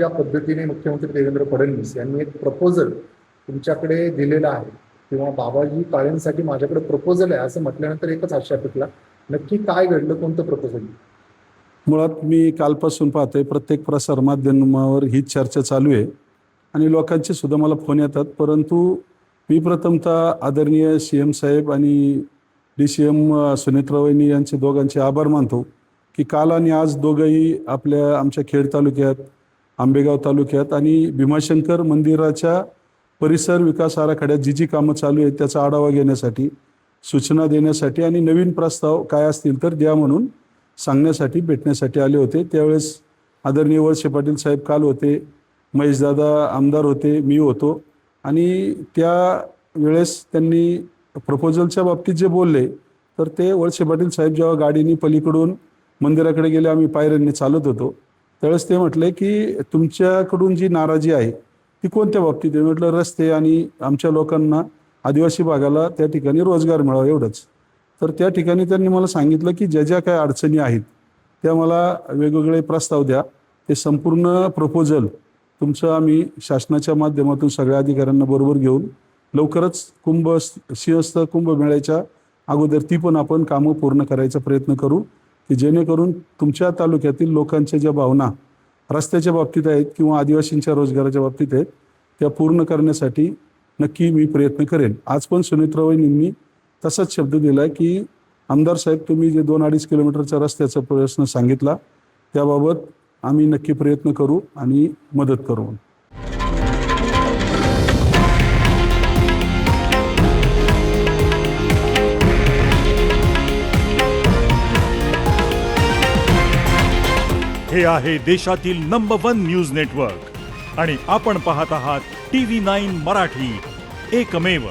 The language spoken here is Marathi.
ज्या पद्धतीने मुख्यमंत्री देवेंद्र फडणवीस यांनी एक प्रपोजल तुमच्याकडे दिलेला आहे किंवा बाबाजी काळेंसाठी माझ्याकडे प्रपोजल आहे असं म्हटल्यानंतर एकच आशा पिकला, नक्की काय घडलं, कोणतं प्रपोजल? मुळात मी कालपासून पाहतोय प्रत्येक प्रसार माध्यमावर ही चर्चा चालू आहे आणि लोकांचे सुद्धा मला फोन येतात. परंतु मी प्रथमतः आदरणीय CM साहेब आणि DCM सुनेत्रा वहिनी यांचे दोघांचे आभार मानतो की काल आणि आज दोघंही आमच्या खेड तालुक्यात, आंबेगाव तालुक्यात आणि भीमाशंकर मंदिराच्या परिसर विकास आराखड्यात जी कामं चालू आहेत त्याचा आढावा घेण्यासाठी, सूचना देण्यासाठी आणि नवीन प्रस्ताव काय असतील तर द्या म्हणून सांगण्यासाठी भेटण्यासाठी आले होते. त्यावेळेस आदरणीय वळसे पाटील साहेब काल होते, महेशदादा आमदार होते, मी होतो आणि त्यावेळेस त्यांनी प्रपोजलच्या बाबतीत जे बोलले तर ते वळसे पाटील साहेब जेव्हा गाडीने पलीकडून मंदिराकडे गेले, आम्ही पायऱ्यांनी चालत होतो, त्यावेळेस ते म्हटले की तुमच्याकडून जी नाराजी आहे ती कोणत्या बाबतीत आहे? म्हटलं रस्ते आणि आमच्या लोकांना, आदिवासी भागाला त्या ठिकाणी रोजगार मिळावा एवढंच. तर त्या ठिकाणी त्यांनी मला सांगितलं की ज्या ज्या काय अडचणी आहेत त्या मला वेगवेगळे प्रस्ताव द्या, ते संपूर्ण प्रपोजल तुमचं आम्ही शासनाच्या माध्यमातून सगळ्या अधिकाऱ्यांना बरोबर घेऊन लवकरच सिंहस्थ कुंभमेळ्याच्या अगोदर ती पण आपण कामं पूर्ण करायचा प्रयत्न करू की जेणेकरून तुमच्या तालुक्यातील लोकांच्या ज्या भावना रस्त्याच्या बाबतीत आहेत किंवा आदिवासींच्या रोजगाराच्या बाबतीत आहेत त्या पूर्ण करण्यासाठी नक्की मी प्रयत्न करेन. आज पण सुनेत्रा वहिनींनी तसाच शब्द दिला की आमदार साहेब, तुम्ही जे 2-2.5 किलोमीटरचा रस्त्याचा प्रश्न सांगितला त्याबाबत आम्ही नक्की प्रयत्न करू आणि मदत करू. हे आहे देशातील नंबर 1 न्यूज नेटवर्क आणि आपण पाहत आहात TV9 मराठी, एकमेव.